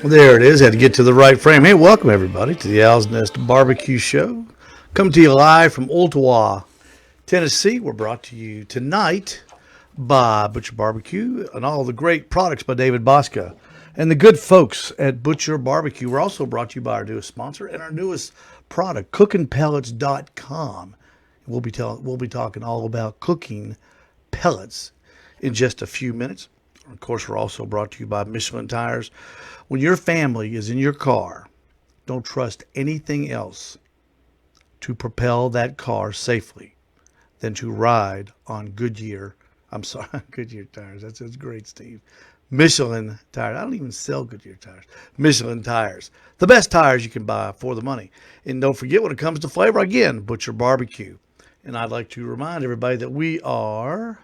There it is. Had to get to the right frame. Hey, welcome everybody to the Owl's Nest Barbecue Show. Coming to you live from Ottawa, Tennessee. We're brought to you tonight by Butcher Barbecue and all the great products by David Bosca and the good folks at Butcher Barbecue. We're also brought to you by our newest sponsor and our newest product, CookinPellets.com. We'll be talking all about cooking pellets in just a few minutes. Of course, we're also brought to you by Michelin Tires. When your family is in your car, don't trust anything else to propel that car safely than to ride on Goodyear. I'm sorry, Goodyear tires. That's great, Steve. Michelin tires. I don't even sell Goodyear tires. Michelin tires. The best tires you can buy for the money. And don't forget, when it comes to flavor, again, Butcher Barbecue. And I'd like to remind everybody that we are...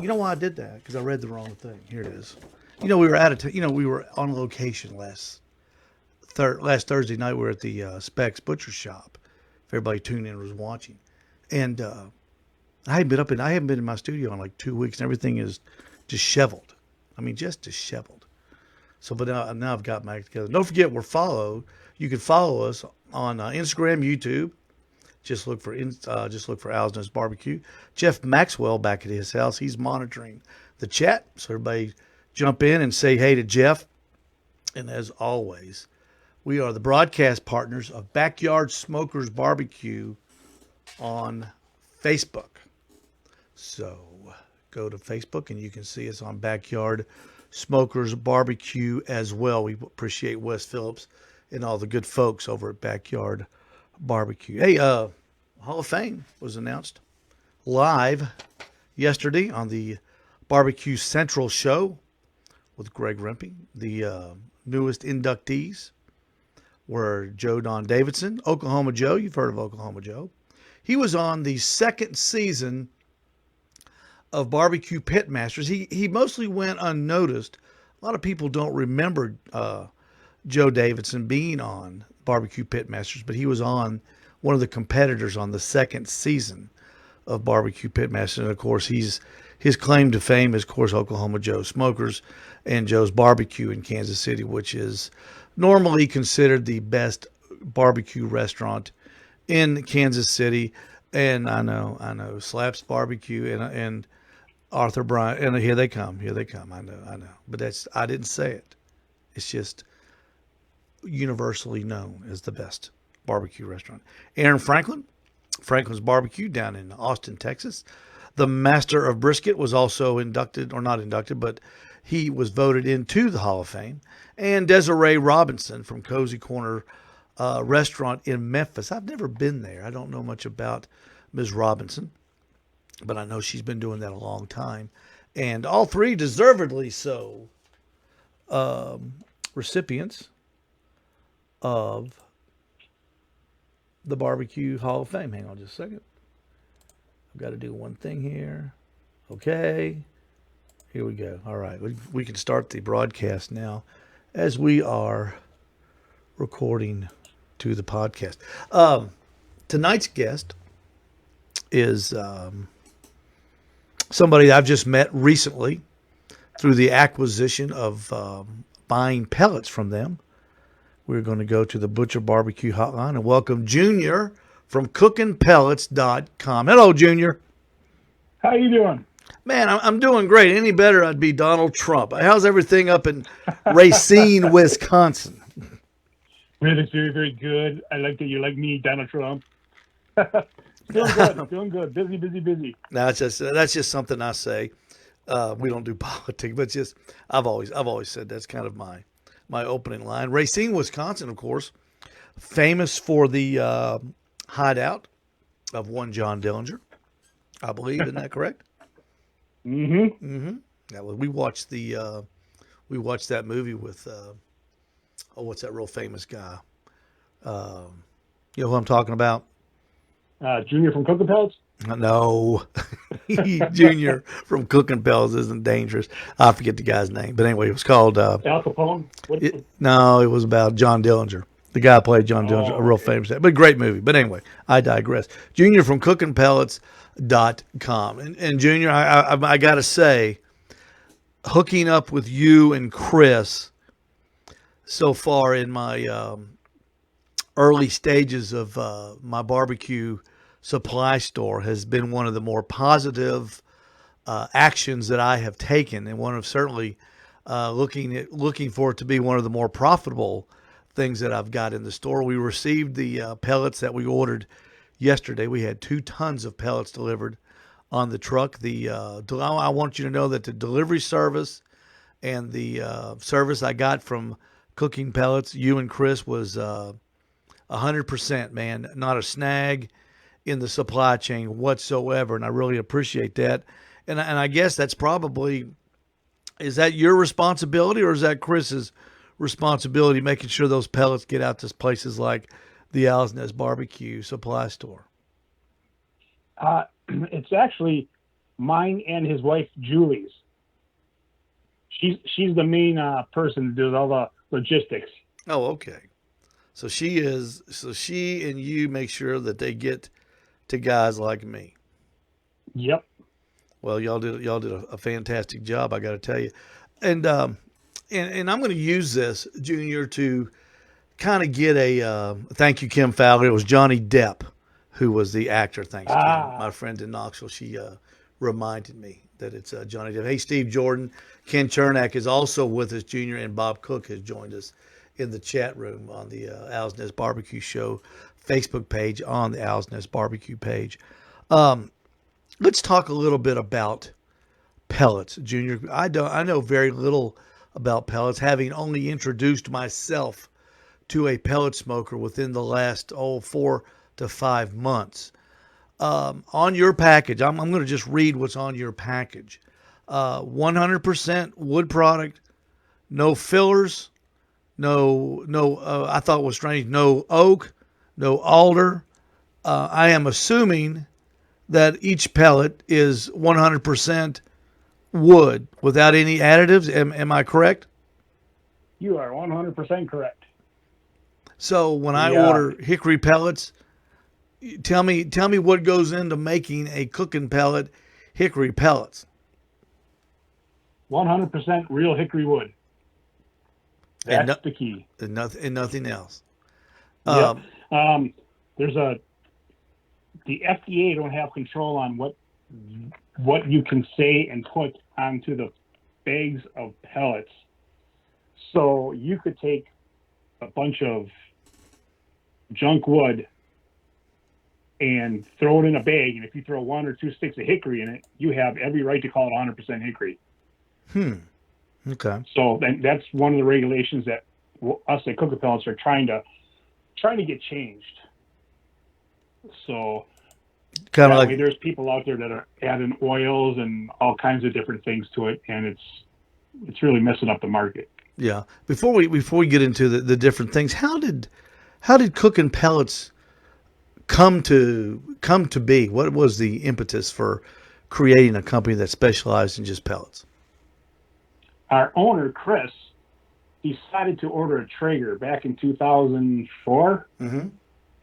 You know why I did that? Because I read the wrong thing. Here it is. We were we were on location last Thursday night. We were at the Specs Butcher Shop. If everybody tuned in and was watching, and I haven't been in my studio in like 2 weeks, and everything is disheveled. I mean, just disheveled. So, but now I've got back together. Don't forget, you can follow us on Instagram, YouTube. Just look for Owl's Nest Barbecue. Jeff Maxwell back at his house. He's monitoring the chat, so everybody jump in and say hey to Jeff. And as always, we are the broadcast partners of Backyard Smokers Barbecue on Facebook. So go to Facebook and you can see us on Backyard Smokers Barbecue as well. We appreciate Wes Phillips and all the good folks over at Backyard Barbecue. Hey, Hall of Fame was announced live yesterday on the Barbecue Central show with Greg Rempe. The newest inductees were Joe Don Davidson, Oklahoma Joe. You've heard of Oklahoma Joe. He was on the second season of Barbecue Pitmasters. He mostly went unnoticed. A lot of people don't remember Joe Davidson being on Barbecue Pitmasters, but he was on one of the competitors on the second season of Barbecue Pitmasters. And of course, his claim to fame is, of course, Oklahoma Joe Smokers and Joe's Barbecue in Kansas City, which is normally considered the best barbecue restaurant in Kansas City. And I know, Slaps Barbecue and Arthur Bryant, and here they come. I know. But I didn't say it. It's just universally known as the best barbecue restaurant. Aaron Franklin's Barbecue down in Austin, Texas. The Master of Brisket was also not inducted, but he was voted into the Hall of Fame. And Desiree Robinson from Cozy Corner Restaurant in Memphis. I've never been there. I don't know much about Ms. Robinson, but I know she's been doing that a long time. And all three deservedly so recipients of the Barbecue Hall of Fame. Hang on just a second. I've got to do one thing here. Okay. Here we go. All right. We can start the broadcast now as we are recording to the podcast. Tonight's guest is somebody I've just met recently through the acquisition of buying pellets from them. We're going to go to the Butcher Barbecue Hotline and welcome Junior from CookinPellets.com. Hello, Junior. How you doing? Man, I'm doing great. Any better, I'd be Donald Trump. How's everything up in Racine, Wisconsin? Really, very, very good. I like that you like me, Donald Trump. Doing good. Busy. No, that's just something I say. We don't do politics, but just I've always said that's kind of my opening line. Racine, Wisconsin, of course, famous for the hideout of one John Dillinger, I believe. Isn't that correct? Mm-hmm. Yeah, well, we watched that movie with what's that real famous guy? You know who I'm talking about? Junior from Cookin Pellets? No. Junior from Cookin Pellets isn't dangerous. I forget the guy's name. But anyway, it was called... Al Capone? No, it was about John Dillinger. The guy who played John Dillinger, a real famous guy. But great movie. But anyway, I digress. Junior from CookinPellets.com. And Junior, I got to say, hooking up with you and Chris so far in my early stages of my barbecue supply store has been one of the more positive actions that I have taken, and one of certainly looking for it to be one of the more profitable things that I've got in the store. We received the pellets that we ordered yesterday. We had 2 tons of pellets delivered on the truck. I want you to know that the delivery service and the service I got from Cooking Pellets, you and Chris, was 100%, man. Not a snag in the supply chain whatsoever, and I really appreciate that. And I guess that's probably, is that your responsibility or is that Chris's responsibility, making sure those pellets get out to places like the Owl's Nest Barbecue Supply Store? It's actually mine and his wife Julie's. She's the main person that does all the logistics. Oh, okay. So she and you make sure that they get to guys like me. Yep. Well, y'all did a fantastic job, I got to tell you. And and I'm going to use this, Junior, to kind of get a thank you, Kim Fowler. It was Johnny Depp who was the actor. Thanks, Kim. My friend in Knoxville, she reminded me that it's Johnny Depp. Hey, Steve Jordan, Ken Chernak is also with us, Junior, and Bob Cook has joined us in the chat room on the Owl's Nest Barbecue Show Facebook page, on the Owl's Nest Barbecue page. Let's talk a little bit about pellets, Junior. I know very little about pellets, having only introduced myself to a pellet smoker within the last 4 to 5 months. On your package, I'm going to just read what's on your package. 100% wood product, no fillers, no. I thought it was strange. No oak, no alder. I am assuming that each pellet is 100% wood without any additives. Am I correct? You are 100% correct. So when I order hickory pellets, tell me what goes into making a cooking pellet hickory pellets. 100% real hickory wood. That's the key. And nothing else. Yep. The FDA don't have control on what you can say and put onto the bags of pellets. So you could take a bunch of junk wood and throw it in a bag, and if you throw 1 or 2 sticks of hickory in it, you have every right to call it 100% hickory. Okay. So that's one of the regulations that us at Cookin Pellets are trying to get changed. So kind of like, there's people out there that are adding oils and all kinds of different things to it, and it's really messing up the market. Yeah. Before we get into the different things, how did Cookin Pellets come to be? What was the impetus for creating a company that specialized in just pellets? Our owner, Chris, decided to order a Traeger back in 2004. Mm-hmm.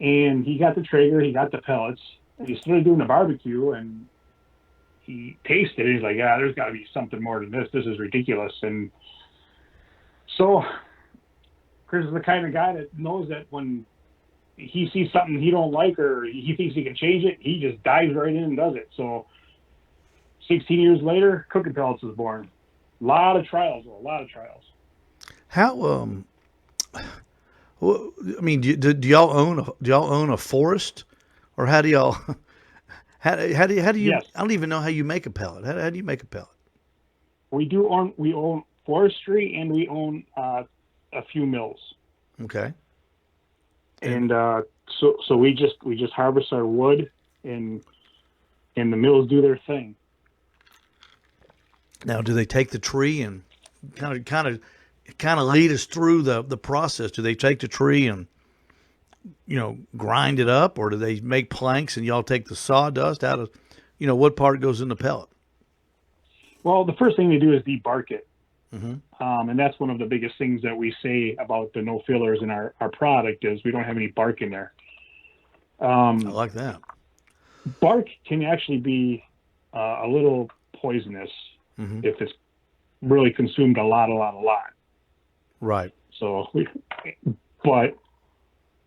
And he got the Traeger, he got the pellets, and he started doing the barbecue, and he tasted it. He's like, yeah, there's got to be something more than this. This is ridiculous. And so Chris is the kind of guy that knows that when he sees something he don't like or he thinks he can change it, he just dives right in and does it. So 16 years later, Cookin Pellets was born. A lot of trials. How well, I mean, do y'all own a forest, or how do y'all how do you? Yes. I don't even know how you make a pellet. How do you make a pellet? We own forestry, and we own a few mills. Okay. And so we just harvest our wood, and the mills do their thing. Now, do they take the tree and kind of lead us through the process? Do they take the tree and grind it up, or do they make planks and y'all take the sawdust out of, what part goes in the pellet? Well, the first thing they do is debark it. Mm-hmm. And that's one of the biggest things that we say about the no fillers in our product is we don't have any bark in there. I like that. Bark can actually be a little poisonous Mm-hmm. if it's really consumed a lot. Right. So but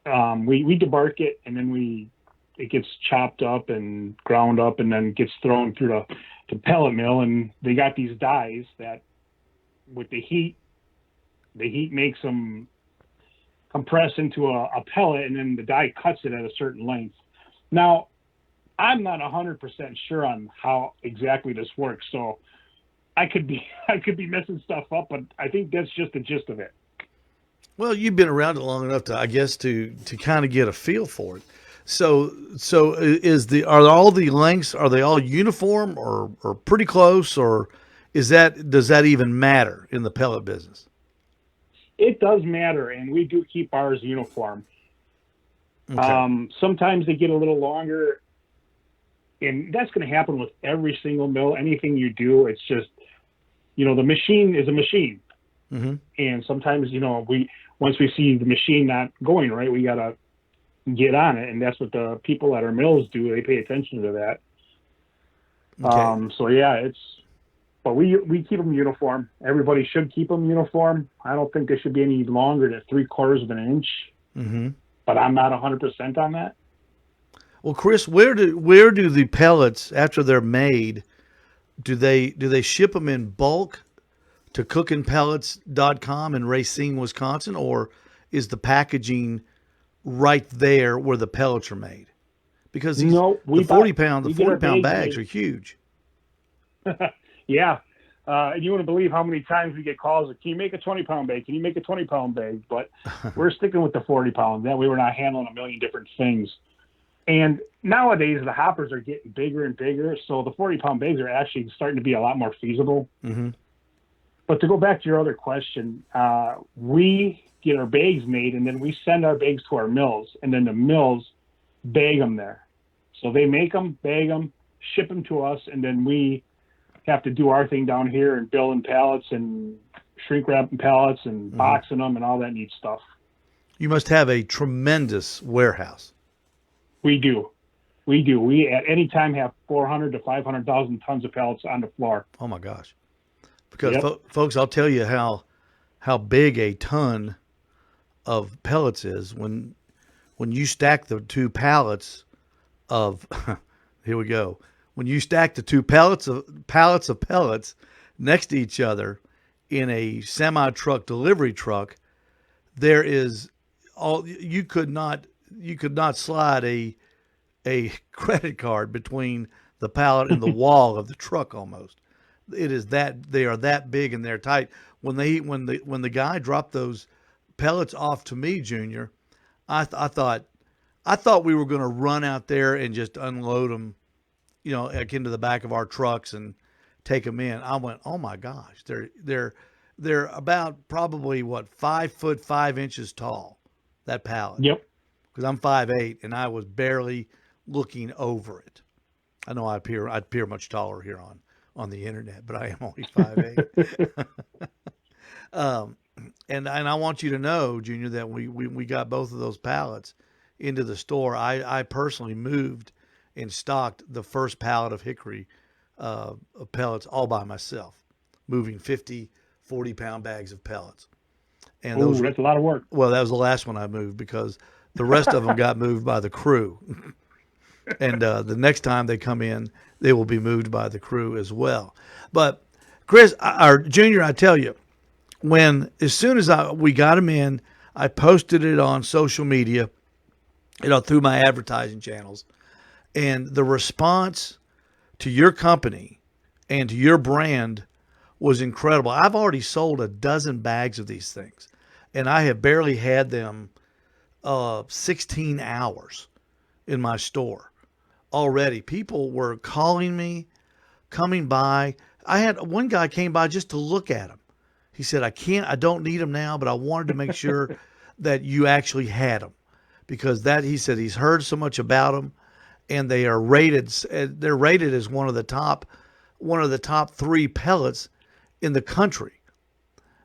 we debark it, and then it gets chopped up and ground up, and then gets thrown through the pellet mill. And they got these dies that, with the heat makes them compress into a pellet, and then the die cuts it at a certain length. Now, I'm not 100% sure on how exactly this works, so I could be messing stuff up, but I think that's just the gist of it. Well, you've been around it long enough to, I guess, to kind of get a feel for it. So are all the lengths, are they all uniform or pretty close, or does that even matter in the pellet business? It does matter, and we do keep ours uniform. Okay. Sometimes they get a little longer, and that's going to happen with every single mill. Anything you do, it's just, the machine is a machine. Mm-hmm. And sometimes, once we see the machine not going right, we got to get on it. And that's what the people at our mills do. They pay attention to that. Okay. So yeah, but we keep them uniform. Everybody should keep them uniform. I don't think they should be any longer than 3/4 of an inch, Mm-hmm. but I'm not 100% on that. Well, Chris, where do the pellets, after they're made, do they ship them in bulk to cookinpellets.com in Racine, Wisconsin, or is the packaging right there where the pellets are made? Because No, the 40 we get our 40-pound bags bags made. are huge. Yeah. And you wouldn't believe how many times we get calls like, can you make a 20-pound bag? Can you make a 20-pound bag? But we're sticking with the 40-pound. That way we're not handling a million different things. And nowadays the hoppers are getting bigger and bigger, so the 40-pound bags are actually starting to be a lot more feasible. Mm-hmm. But to go back to your other question, we get our bags made, and then we send our bags to our mills, and then the mills bag them there. So they make them, bag them, ship them to us, and then we have to do our thing down here and building pallets and shrink wrapping pallets and Mm-hmm. boxing them and all that neat stuff. You must have a tremendous warehouse. We do. We at any time have 400 to 500,000 tons of pellets on the floor. Oh my gosh! Because Yep. folks, I'll tell you how big a ton of pellets is when you stack the two pallets of here we go. When you stack the two pallets of pellets next to each other in a semi truck delivery truck, there is all you could not slide a credit card between the pallet and the wall of the truck almost. It is that they are that big and they're tight. When the guy dropped those pellets off to me, Junior, I thought we were going to run out there and just unload them, like into the back of our trucks and take them in. I went, oh my gosh, they're about probably 5 foot 5 inches tall, that pallet. Yep. Because I'm 5'8" and I was barely looking over it. I know I appear much taller here on the internet, but I am only 5'8". And I want you to know, Junior, that we got both of those pallets into the store. I personally moved and stocked the first pallet of hickory of pellets all by myself, moving 50 40-pound bags of pellets. And Oh, that's a lot of work. well, that was the last one I moved because the rest of them got moved by the crew. And the next time they come in, they will be moved by the crew as well. But Chris, or Junior, I tell you, as soon as we got them in, I posted it on social media, through my advertising channels, and the response to your company and to your brand was incredible. I've already sold a dozen bags of these things, and I have barely had them 16 hours in my store already. People were calling me, coming by. I had one guy came by just to look at them. He said, I don't need them now, but I wanted to make sure that you actually had them, because he said he's heard so much about them, and they're rated as one of the top 3 pellets in the country.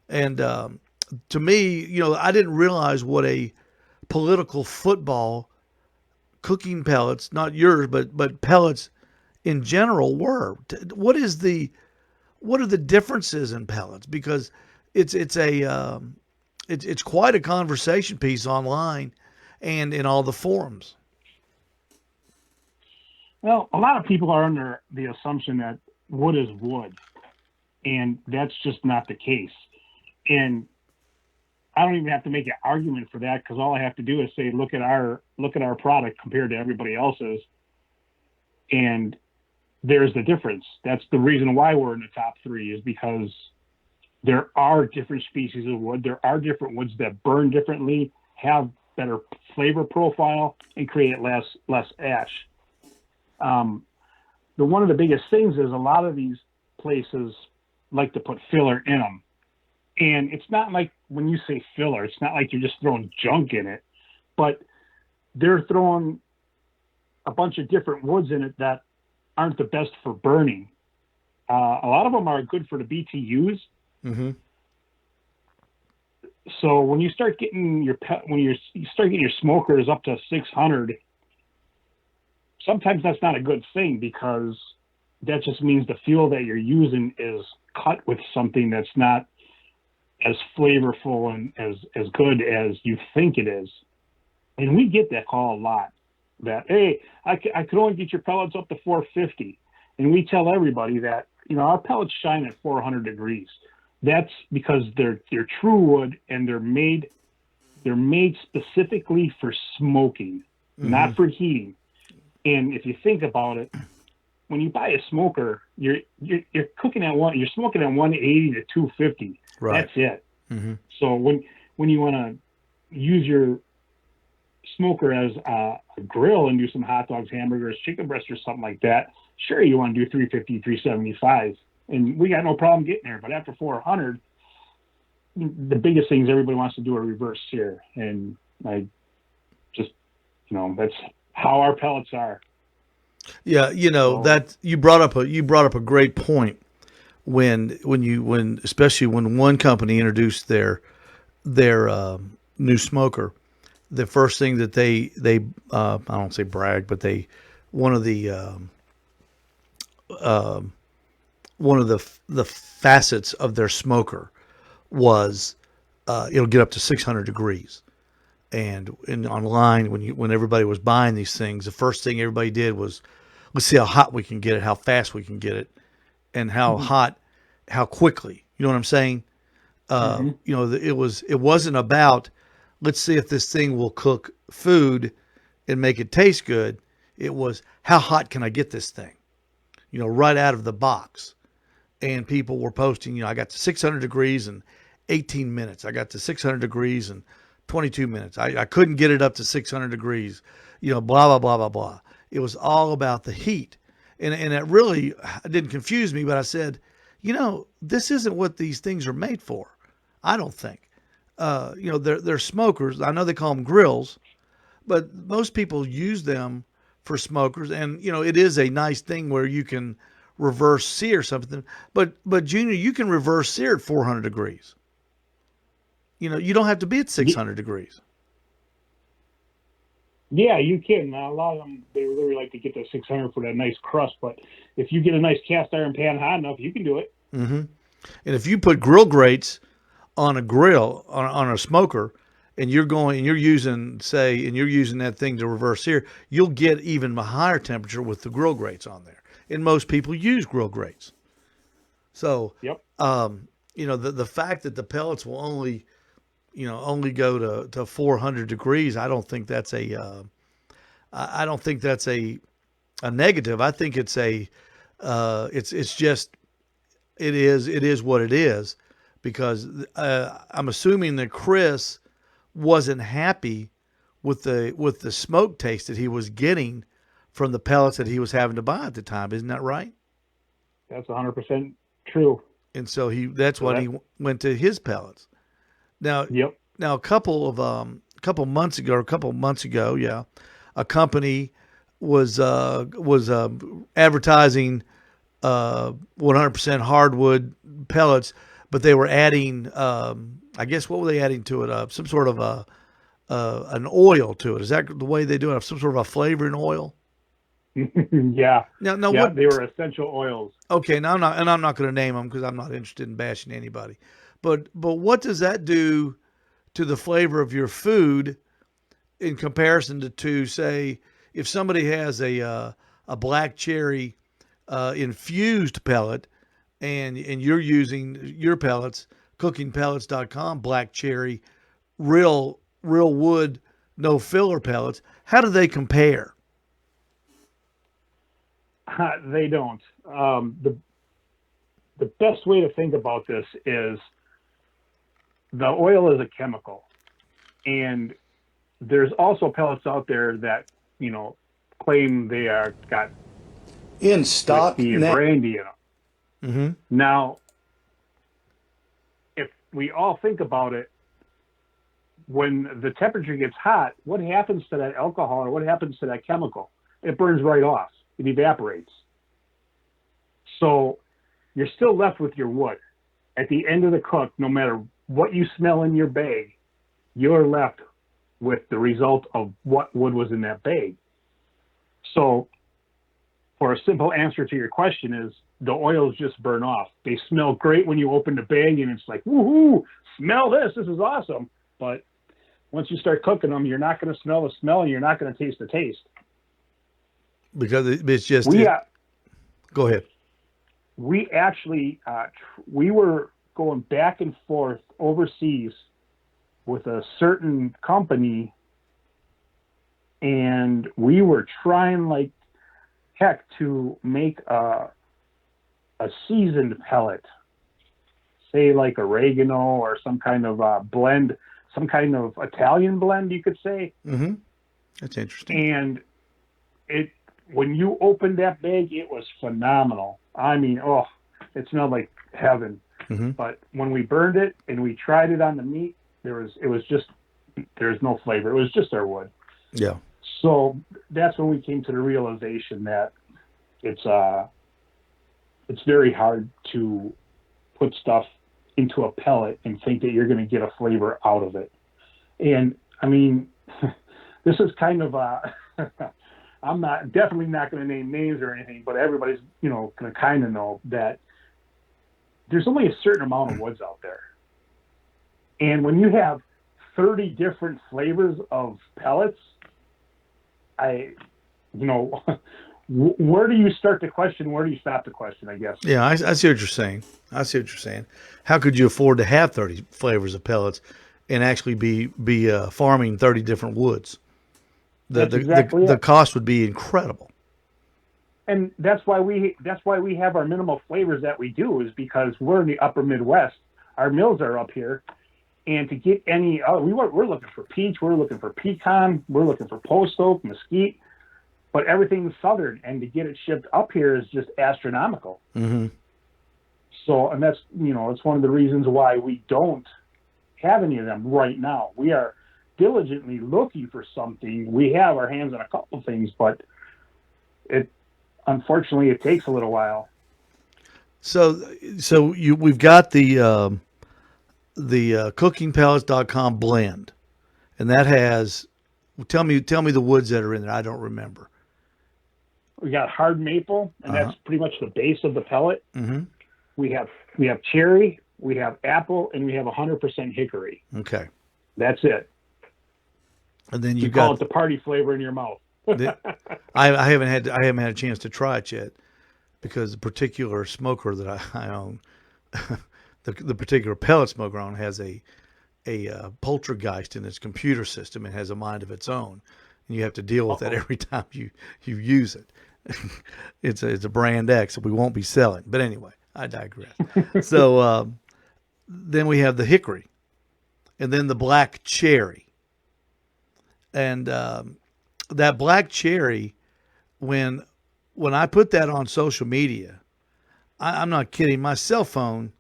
And to me, I didn't realize what a political football cooking pellets, not yours, but pellets in general were. What are the differences in pellets? Because it's a it's quite a conversation piece online and in all the forums. Well, a lot of people are under the assumption that wood is wood, and that's just not the case. And I don't even have to make an argument for that because all I have to do is say, look at our product compared to everybody else's, and there's the difference. That's the reason why we're in the top three, is because there are different species of wood. There are different woods that burn differently, have better flavor profile, and create less ash. One of the biggest things is a lot of these places like to put filler in them. And it's not like, when you say filler, it's not like you're just throwing junk in it, but they're throwing a bunch of different woods in it that aren't the best for burning. A lot of them are good for the BTUs. Mm-hmm. So when you start getting you start getting your smokers up to 600, sometimes that's not a good thing, because that just means the fuel that you're using is cut with something that's not as flavorful and as good as you think it is. And we get that call a lot, that, hey, I could only get your pellets up to 450. And we tell everybody that, our pellets shine at 400 degrees. That's because they're true wood, and they're made specifically for smoking, mm-hmm. not for heating. And if you think about it, when you buy a smoker, you're cooking at you're smoking at 180 to 250. Right. That's it. Mm-hmm. So when you want to use your smoker as a grill and do some hot dogs, hamburgers, chicken breasts, or something like that, sure, you want to do 350, 375, and we got no problem getting there. But after 400, the biggest thing is everybody wants to do a reverse sear, and I just, that's how our pellets are. Yeah, that you brought up a great point when especially when one company introduced their new smoker. The first thing that they I don't say brag, but one of the facets of their smoker was it'll get up to 600 degrees. And online, when everybody was buying these things, the first thing everybody did was, let's see how hot we can get it, how fast we can get it, and how mm-hmm. hot, how quickly. You know what I'm saying? Mm-hmm. It wasn't about, let's see if this thing will cook food and make it taste good. It was, how hot can I get this thing? Right out of the box. And people were posting, I got to 600 degrees in 18 minutes. I got to 600 degrees in 22 minutes. I couldn't get it up to 600 degrees, blah, blah, blah, blah, blah. It was all about the heat. And it really didn't confuse me, but I said, this isn't what these things are made for. I don't think. They're smokers. I know they call them grills, but most people use them for smokers. And, it is a nice thing where you can reverse sear something. But Junior, you can reverse sear at 400 degrees. You don't have to be at 600 degrees. Yeah, you can. A lot of them, they really like to get to 600 for that nice crust. But if you get a nice cast iron pan hot enough, you can do it. Mm-hmm. And if you put grill grates on a grill, on a smoker, and you're using that thing to reverse sear, you'll get even a higher temperature with the grill grates on there. And most people use grill grates. So, yep. The fact that the pellets will only go to 400 degrees, I don't think that's a negative. I think it's just it is what it is, because I'm assuming that Chris wasn't happy with the smoke taste that he was getting from the pellets that he was having to buy at the time. Isn't that right? That's 100% true. And so he went to his pellets. Now, yep. Now a couple months ago, yeah, a company was advertising 100% hardwood pellets, but they were adding, I guess, what were they adding to it? Some sort of an oil to it. Is that the way they do it? Some sort of a flavoring oil? Yeah. Now yeah, what? They were essential oils. Okay, now I'm not going to name them because I'm not interested in bashing anybody. But what does that do to the flavor of your food in comparison to say, if somebody has a black cherry infused pellet, and you're using your pellets, cookingpellets.com, black cherry, real wood, no filler pellets. How do they compare? They don't. The best way to think about this is the oil is a chemical, and there's also pellets out there that claim they are got In stock whiskey and brandy in them. Mm-hmm. Now, if we all think about it, when the temperature gets hot, what happens to that alcohol or what happens to that chemical? It burns right off. It evaporates. So you're still left with your wood. At the end of the cook, no matter what you smell in your bag, you're left with the result of what wood was in that bag. So for a simple answer to your question is the oils just burn off. They smell great when you open the bag and it's like, woohoo, smell this. This is awesome. But once you start cooking them, you're not going to smell the smell and you're not going to taste the taste. Because it's just... Go ahead. We actually, we were going back and forth overseas with a certain company, and we were trying like heck to make a seasoned pellet, say like oregano or some kind of blend, some kind of Italian blend, you could say. Mm-hmm. That's interesting. And when you opened that bag, it was phenomenal. I mean, it smelled like heaven. Mm-hmm. But when we burned it and we tried it on the meat, there's no flavor. It was just our wood. Yeah. So that's when we came to the realization that it's very hard to put stuff into a pellet and think that you're going to get a flavor out of it. And I mean, this is kind of I'm definitely not going to name names or anything, but everybody's, going to kind of know that there's only a certain amount of woods out there. And when you have 30 different flavors of pellets, where do you start to question? Where do you stop to question, I guess? Yeah, I see what you're saying. How could you afford to have 30 flavors of pellets and actually be farming 30 different woods? The cost would be incredible. And that's why we have our minimal flavors that we do, is because we're in the upper Midwest. Our mills are up here, and to get any, we're looking for peach, we're looking for pecan, we're looking for post oak, mesquite, but everything's southern, and to get it shipped up here is just astronomical. Mm-hmm. So, and that's it's one of the reasons why we don't have any of them right now. We are diligently looking for something. We have our hands on a couple things, but unfortunately it takes a little while. So we've got the cookingpellets.com blend, and that has, tell me the woods that are in there. I don't remember. We got hard maple, and that's pretty much the base of the pellet. Mm-hmm. We have cherry, we have apple, and we have 100% hickory. Okay, that's it. And then you call it the party flavor in your mouth. I haven't had a chance to try it yet, because the particular smoker that I own, the particular pellet smoker I own, has a poltergeist in its computer system and has a mind of its own, and you have to deal with that every time you use it. It's a brand X that we won't be selling. But anyway, I digress. So then we have the hickory, and then the black cherry. And that black cherry, when I put that on social media, I'm not kidding. My cell phone,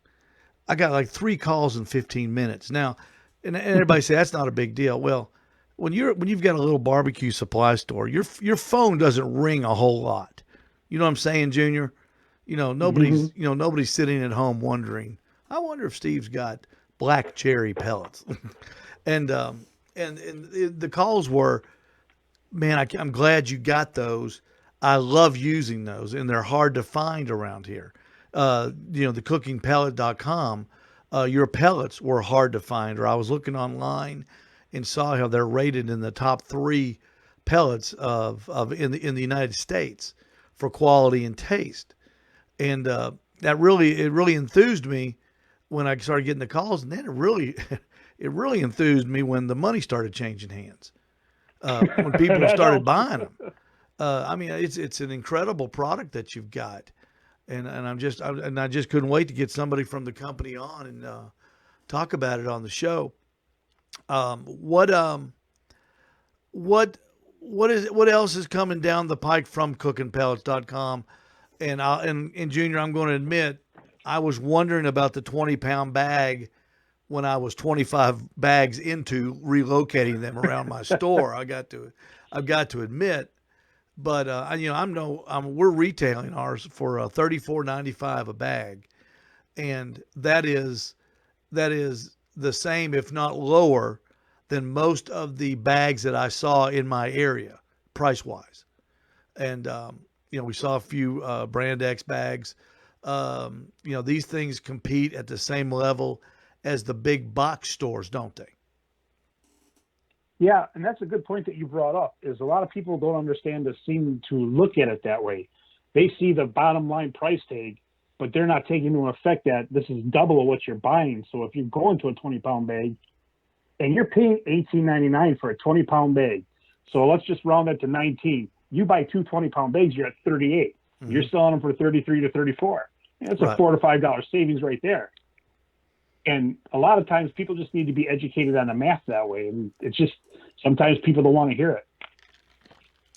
I got like 3 calls in 15 minutes. Now, and everybody say that's not a big deal. Well, when you've got a little barbecue supply store, your phone doesn't ring a whole lot. You know what I'm saying, Junior? Nobody's nobody's sitting at home wondering, I wonder if Steve's got black cherry pellets. And the calls were, man, I'm glad you got those. I love using those, and they're hard to find around here. The cookingpellet.com Your pellets were hard to find, or I was looking online and saw how they're rated in the top three pellets of in the United States for quality and taste. And that really enthused me when I started getting the calls, and then it really enthused me when the money started changing hands. When people That started helps. buying them, I mean, it's an incredible product that you've got, and I just couldn't wait to get somebody from the company on and talk about it on the show. Um, what um what what else is coming down the pike from cookinpellets.com? And Junior, I'm going to admit, I was wondering about the 20-pound bag when I was 25 bags into relocating them around my store. I've got to admit, but we're retailing ours for 34.95 a bag, and that is the same, if not lower, than most of the bags that I saw in my area, price wise. And we saw a few Brand X bags. These things compete at the same level as the big box stores, don't they? Yeah, and that's a good point that you brought up. Is a lot of people don't understand or seem to look at it that way. They see the bottom line price tag, but they're not taking into effect that this is double of what you're buying. So if you're going to a 20-pound bag and you're paying $18.99 for a 20-pound bag, so let's just round that to 19. You buy two 20-pound bags, you're at 38. Mm-hmm. You're selling them for 33 to 34. That's Right. a $4 to $5 savings right there. And a lot of times people just need to be educated on the math that way. And it's just sometimes people don't want to hear it.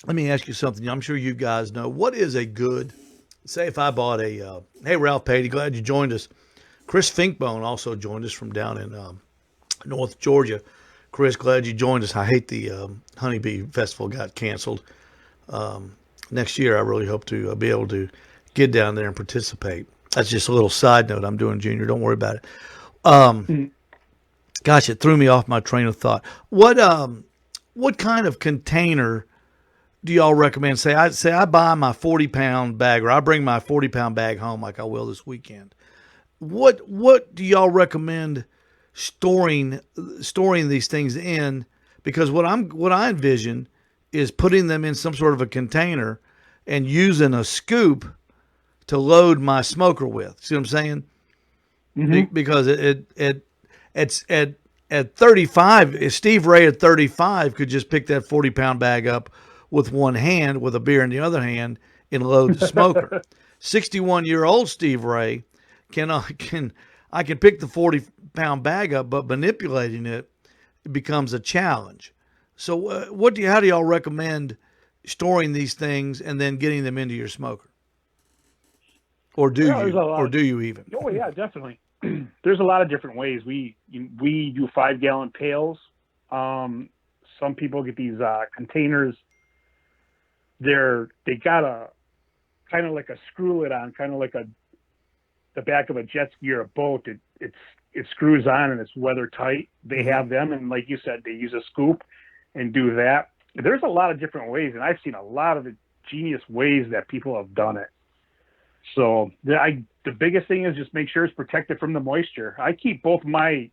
Let me ask you something. I'm sure you guys know. What is a good, say if I bought hey, Ralph Patey, glad you joined us. Chris Finkbone also joined us from down in North Georgia. Chris, glad you joined us. I hate the Honeybee Festival got canceled. Next year, I really hope to be able to get down there and participate. That's just a little side note I'm doing, Junior. Don't worry about it. Gosh, it threw me off my train of thought. What kind of container do y'all recommend? Say I buy my 40-pound bag, or I bring my 40-pound bag home like I will this weekend. What do y'all recommend storing these things in? Because what I envision is putting them in some sort of a container and using a scoop to load my smoker with. See what I'm saying? Mm-hmm. Because it's at 35, Steve Ray at 35 could just pick that 40-pound bag up with one hand, with a beer in the other hand, and load the smoker. 61-year-old Steve Ray I can pick the 40-pound bag up, but manipulating it becomes a challenge. So how do y'all recommend storing these things and then getting them into your smoker? Or do you even? Oh yeah, definitely. There's a lot of different ways. We do 5-gallon pails. Some people get these containers. They got a kind of like a screw lid on, kind of like the back of a jet ski or a boat. It screws on and it's weather tight. They have them, and like you said, they use a scoop and do that. There's a lot of different ways, and I've seen a lot of genius ways that people have done it. So the biggest thing is just make sure it's protected from the moisture. I keep both my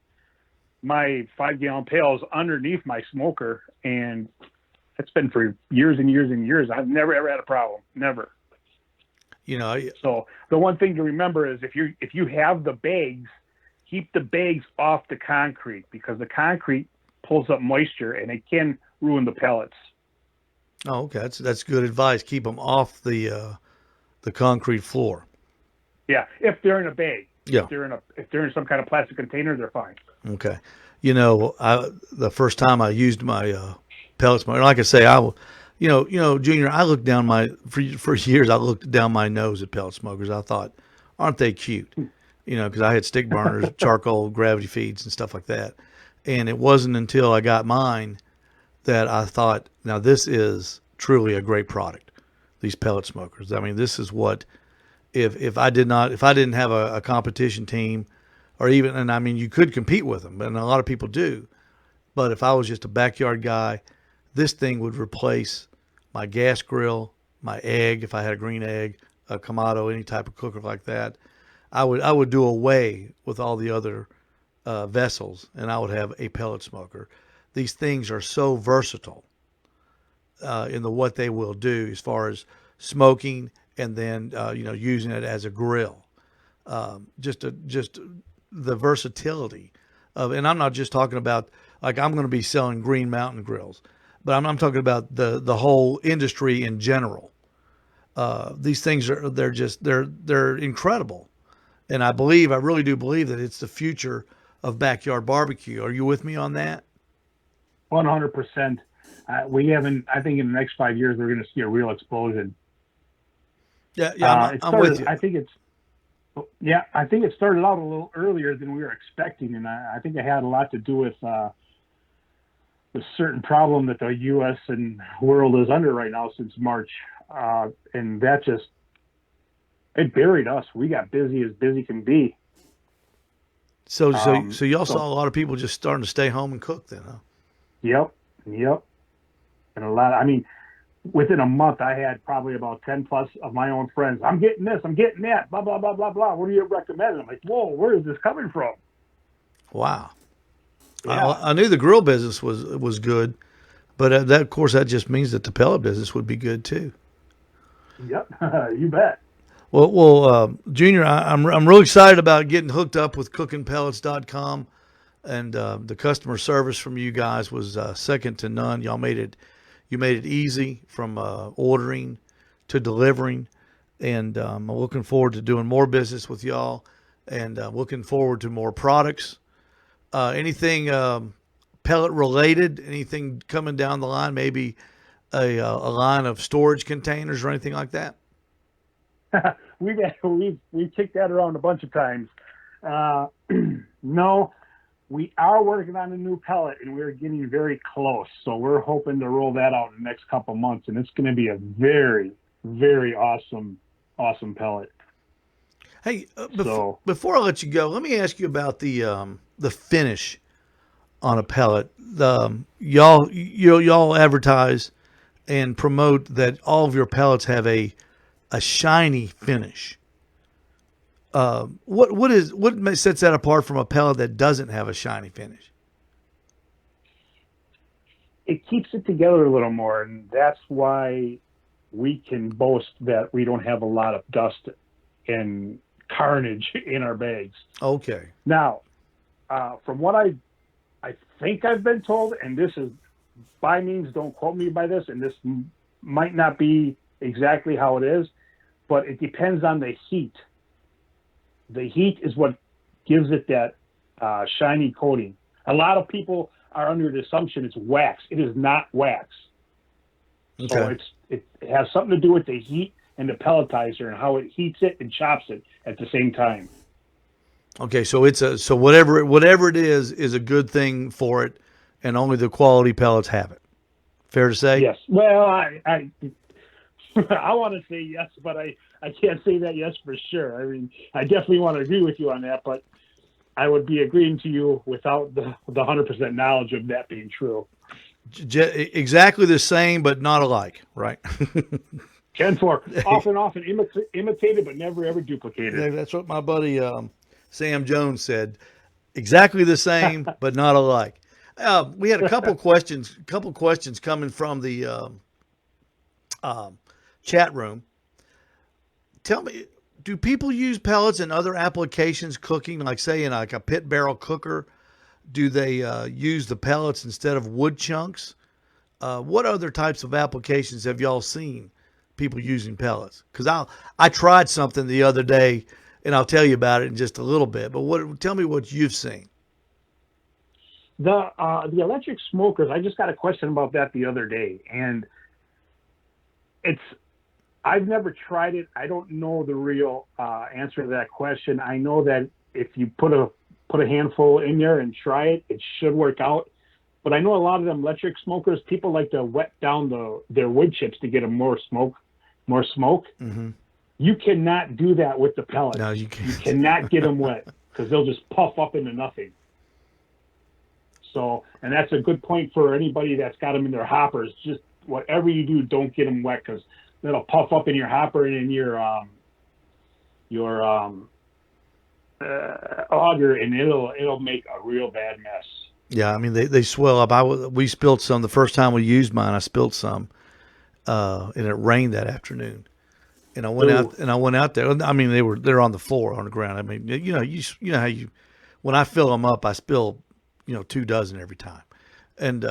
5-gallon pails underneath my smoker, and it's been for years and years and years. I've never ever had a problem. Never. So the one thing to remember is if you have the bags, keep the bags off the concrete, because the concrete pulls up moisture and it can ruin the pellets. Oh, okay. That's good advice. Keep them off the concrete floor. Yeah, if they're in a bag. Yeah. If they're in some kind of plastic container, they're fine. Okay. The first time I used my pellets, like I say, Junior, I looked down for years. I looked down my nose at pellet smokers. I thought, aren't they cute? Because I had stick burners, charcoal, gravity feeds, and stuff like that. And it wasn't until I got mine that I thought, now this is truly a great product. These pellet smokers. I mean, this is what, if I didn't have a competition team, or even, and I mean, you could compete with them, and a lot of people do. But if I was just a backyard guy, this thing would replace my gas grill, my egg, if I had a green egg, a Kamado, any type of cooker like that. I would do away with all the other vessels, and I would have a pellet smoker. These things are so versatile in the what they will do as far as smoking and then using it as a grill. Just the versatility of, and I'm not just talking about like I'm going to be selling Green Mountain grills, but I'm talking about the whole industry in general. These things they're incredible, and I really do believe that it's the future of backyard barbecue. Are you with me on that? 100%. We haven't. I think in the next 5 years we're going to see a real explosion. Yeah, yeah, It I'm with started. you. I think it's. Yeah, I think it started out a little earlier than we were expecting, and I think it had a lot to do with the certain problem that the U.S. and world is under right now since March, and that just it buried us. We got busy as busy can be. So y'all So saw a lot of people just starting to stay home and cook then, huh? yep, yep, and a lot. I mean, within a month, I had probably about 10 plus of my own friends. I'm getting this, I'm getting that, blah, blah, blah, blah, blah. What do you recommend? I'm like, whoa, where is this coming from? Wow. Yeah. I knew the grill business was good, but that of course that just means that the pellet business would be good too. Yep. You bet. Junior, I'm really excited about getting hooked up with cookinpellets.com, and the customer service from you guys was second to none. You made it easy from ordering to delivering, and I'm looking forward to doing more business with y'all, and looking forward to more products. Anything pellet related? Anything coming down the line? Maybe a line of storage containers or anything like that? we've kicked that around a bunch of times. Uh, no, we are working on a new pellet, and we're getting very close. So we're hoping to roll that out in the next couple months, and it's going to be a very, very awesome pellet. Hey, So before I let you go, let me ask you about the finish on a pellet. Y'all advertise and promote that all of your pellets have a shiny finish. What sets that apart from a pellet that doesn't have a shiny finish? it keeps it together a little more, and that's why we can boast that we don't have a lot of dust and carnage in our bags. Okay. Now, from what I think I've been told, and this is by means, don't quote me by this, and this might not be exactly how it is, but it depends on the heat. The heat is what gives it that shiny coating. A lot of people are under the assumption it's wax. It is not wax. Okay. So it has something to do with the heat and the pelletizer and how it heats it and chops it at the same time. Okay, so whatever it is a good thing for it, and only the quality pellets have it. Fair to say? Yes. Well, I I want to say yes, but I can't say that yes for sure. I mean, I definitely want to agree with you on that, but I would be agreeing to you without the 100% knowledge of that being true. Exactly the same, but not alike, right? 10-4, often imitated, but never ever duplicated. Yeah, that's what my buddy Sam Jones said. Exactly the same, but not alike. We had a couple questions coming from the chat room. Tell me, do people use pellets in other applications cooking, like say in like a pit barrel cooker? Do they use the pellets instead of wood chunks? What other types of applications have y'all seen people using pellets? Because I tried something the other day, and I'll tell you about it in just a little bit. But tell me what you've seen. The electric smokers, I just got a question about that the other day, and I've never tried it. I don't know the real answer to that question. I know that if you put a handful in there and try it, it should work out. But I know a lot of them electric smokers, people like to wet down their wood chips to get them more smoke. Mm-hmm. You cannot do that with the pellets. No, you can't. You cannot get them wet because they'll just puff up into nothing. So, and that's a good point for anybody that's got them in their hoppers. Just whatever you do, don't get them wet because that'll puff up in your hopper and in your auger, and it'll make a real bad mess. Yeah, I mean they swell up. We spilled some the first time we used mine. I spilled some, and it rained that afternoon. And Ooh. I went out there. I mean, they're on the floor on the ground. I mean, you know how you when I fill them up, I spill 2 dozen every time, and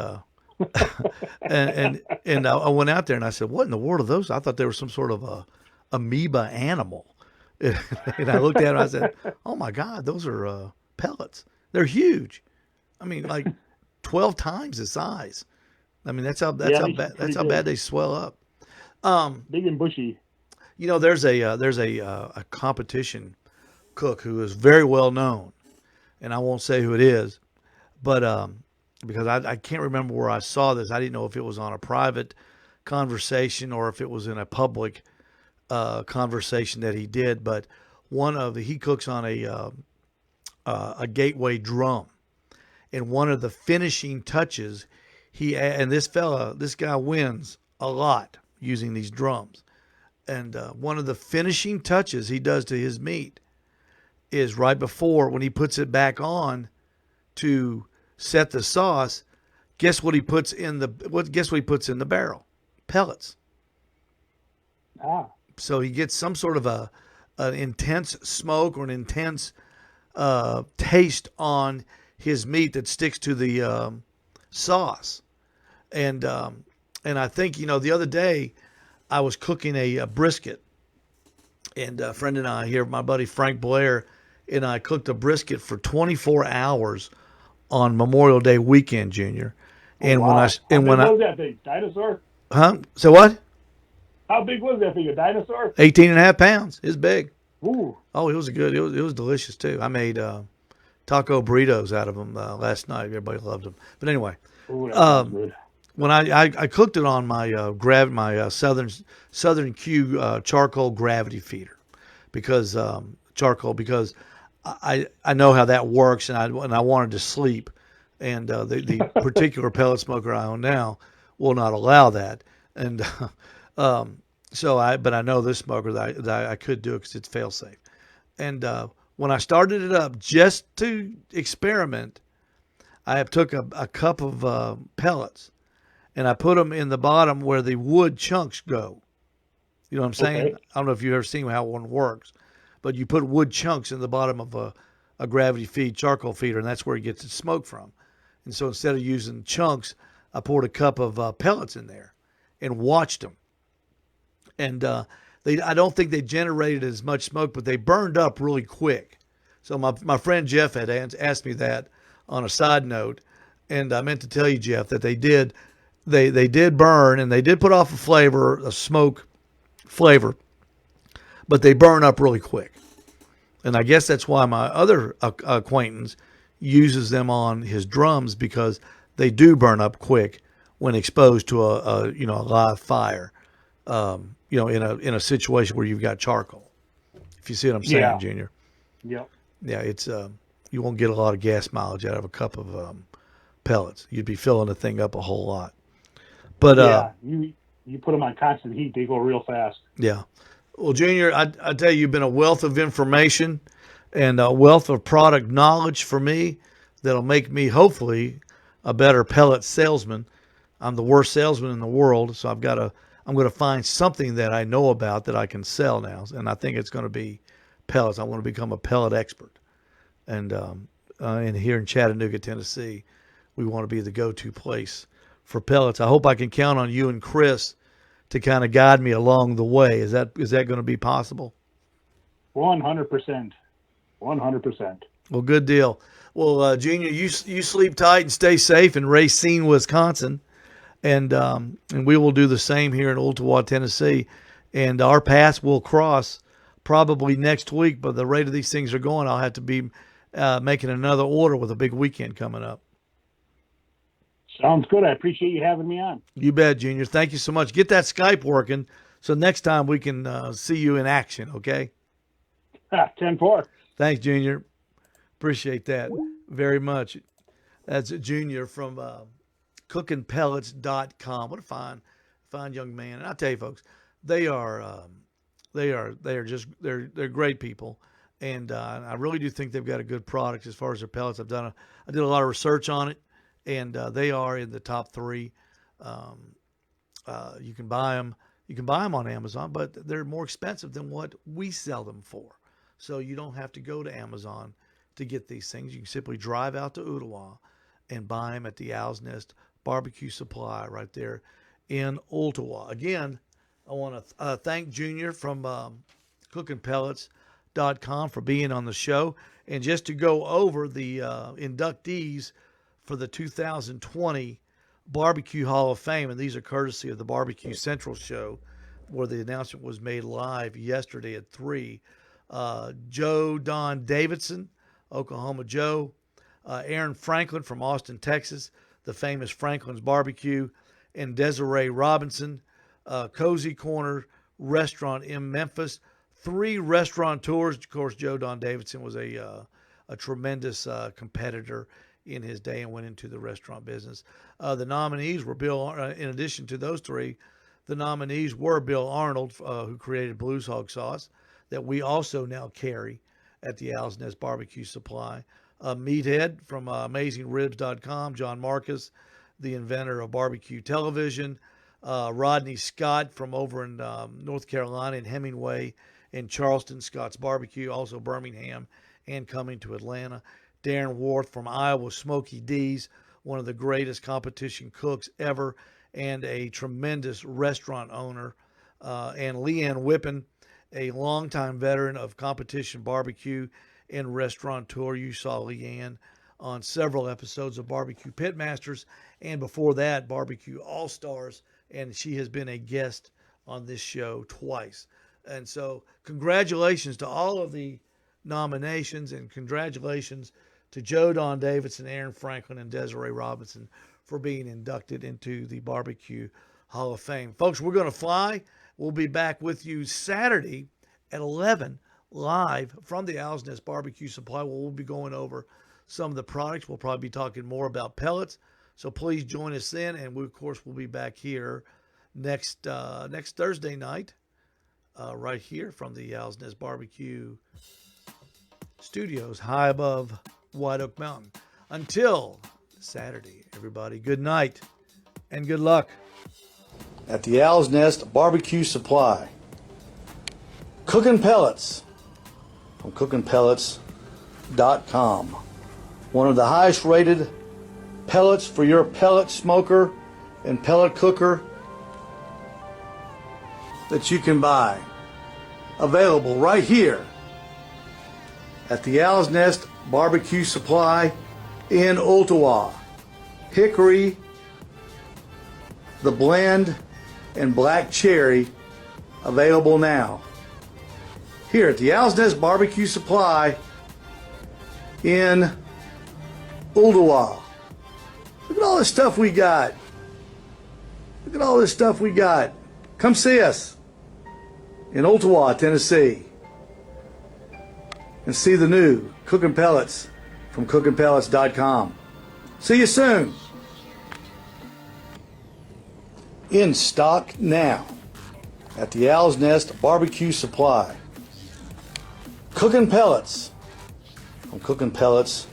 and I went out there and I said, "What in the world are those?" I thought they were some sort of a amoeba animal, and I looked at them and I said, "Oh my God, those are pellets. They're huge. I mean, like 12 times the size. I mean, Yeah, they should be that's pretty how bad big. they swell up." Um, Big and bushy. there's a competition cook who is very well known, and I won't say who it is, but because I can't remember where I saw this. I didn't know if it was on a private conversation or if it was in a public conversation that he did. But he cooks on a gateway drum, and one of the finishing touches and this guy wins a lot using these drums. And one of the finishing touches he does to his meat is right before when he puts it back on to set the sauce. Guess what he puts in the Guess what he puts in the barrel? Pellets. Ah, So he gets some sort of an intense smoke or an intense taste on his meat that sticks to the sauce. And and I think the other day I was cooking a brisket, and a friend and I here, my buddy Frank Blair, and I cooked a brisket for 24 hours on Memorial Day weekend, Junior. oh And when I wow. How and big when I was that thing? Dinosaur? so what? How big was that thing? A dinosaur? 18 and a half pounds. It's big. Ooh. Oh, it was good. It was delicious too. I made taco burritos out of them last night. Everybody loved them. But anyway, Ooh, that sounds um, good. when I cooked it on my Southern Q charcoal gravity feeder because I know how that works, and I wanted to sleep, and the particular pellet smoker I own now will not allow that, and um, but I know this smoker that I could do it because it's fail safe, and when I started it up just to experiment, I took a cup of pellets and I put them in the bottom where the wood chunks go. You know what I'm saying? Okay. I don't know if you've ever seen how one works, but you put wood chunks in the bottom of a gravity feed charcoal feeder, and that's where it gets its smoke from. And so instead of using chunks, I poured a cup of pellets in there and watched them. And I don't think they generated as much smoke, but they burned up really quick. So my friend Jeff had asked me that on a side note, and I meant to tell you, Jeff, that they did burn and they did put off a smoke flavor, but they burn up really quick. And I guess that's why my other acquaintance uses them on his drums because they do burn up quick when exposed to a live fire. In a situation where you've got charcoal. If you see what I'm saying, Yeah. Junior. Yep. Yeah, it's you won't get a lot of gas mileage out of a cup of pellets. You'd be filling the thing up a whole lot. But Yeah. You put them on constant heat, they go real fast. yeah. Well, Junior, I tell you, you've been a wealth of information and a wealth of product knowledge for me that'll make me hopefully a better pellet salesman. I'm the worst salesman in the world, so I'm going to find something that I know about that I can sell now, and I think it's going to be pellets. I want to become a pellet expert, and here in Chattanooga, Tennessee, we want to be the go-to place for pellets. I hope I can count on you and Chris to kind of guide me along the way. Is that going to be possible? 100%. 100%. Well, good deal. Well, Junior, you sleep tight and stay safe in Racine, Wisconsin, and we will do the same here in Ooltewah, Tennessee, and our paths will cross probably next week. But the rate of these things are going, I'll have to be making another order with a big weekend coming up. Sounds good. I appreciate you having me on. You bet, Junior. Thank you so much. Get that Skype working so next time we can see you in action. Okay. 10-4. Thanks, Junior. Appreciate that very much. That's Junior from cookinpellets.com. What a fine young man. And I'll tell you, folks, they are great people. And I really do think they've got a good product as far as their pellets. I did a lot of research on it, and they are in the top three. You can buy them. You can buy them on Amazon, but they're more expensive than what we sell them for. So you don't have to go to Amazon to get these things. You can simply drive out to Ottawa and buy them at the Owl's Nest Barbecue Supply right there in Ottawa. Again, I want to thank Junior from CookinPellets.com for being on the show. And just to go over the inductees for the 2020 Barbecue Hall of Fame, and these are courtesy of the Barbecue Central show, where the announcement was made live yesterday at 3. Joe Don Davidson, Oklahoma Joe. Aaron Franklin from Austin, Texas, the famous Franklin's Barbecue. And Desiree Robinson, Cozy Corner Restaurant in Memphis. 3 restaurateurs. Of course, Joe Don Davidson was a tremendous competitor in his day and went into the restaurant business. The nominees were in addition to those 3, the nominees were Bill Arnold, who created Blues Hog Sauce, that we also now carry at the Owl's Nest Barbecue Supply. Meathead from AmazingRibs.com, John Marcus, the inventor of barbecue television, Rodney Scott from over in North Carolina in Hemingway and Charleston, Scott's Barbecue, also Birmingham and coming to Atlanta. Darren Worth from Iowa, Smoky D's, one of the greatest competition cooks ever and a tremendous restaurant owner. And Leanne Whippen, a longtime veteran of competition barbecue and restaurateur. You saw Leanne on several episodes of Barbecue Pitmasters, and before that, Barbecue All-Stars, and she has been a guest on this show twice. And so congratulations to all of the nominations, and congratulations to Joe Don Davidson, Aaron Franklin, and Desiree Robinson for being inducted into the Barbecue Hall of Fame. Folks, we're going to fly. We'll be back with you Saturday at 11 live from the Owl's Nest Barbecue Supply, where we'll be going over some of the products. We'll probably be talking more about pellets. So please join us then. And we, of course, will be back here next Thursday night, right here from the Owl's Nest Barbecue Studios, high above White Oak Mountain. Until Saturday, everybody, good night and good luck. At the Owl's Nest Barbecue Supply, Cookin Pellets from CookinPellets.com. One of the highest rated pellets for your pellet smoker and pellet cooker that you can buy. Available right here at the Owl's Nest Barbecue Supply in Ottawa. Hickory, the blend, and black cherry available now. Here at the Owl's Nest Barbecue Supply in Ottawa. Look at all this stuff we got. Look at all this stuff we got. Come see us in Ottawa, Tennessee. And see the new Cookin Pellets from CookinPellets.com. See you soon. In stock now at the Owl's Nest Barbecue Supply. Cookin Pellets from CookinPellets.com.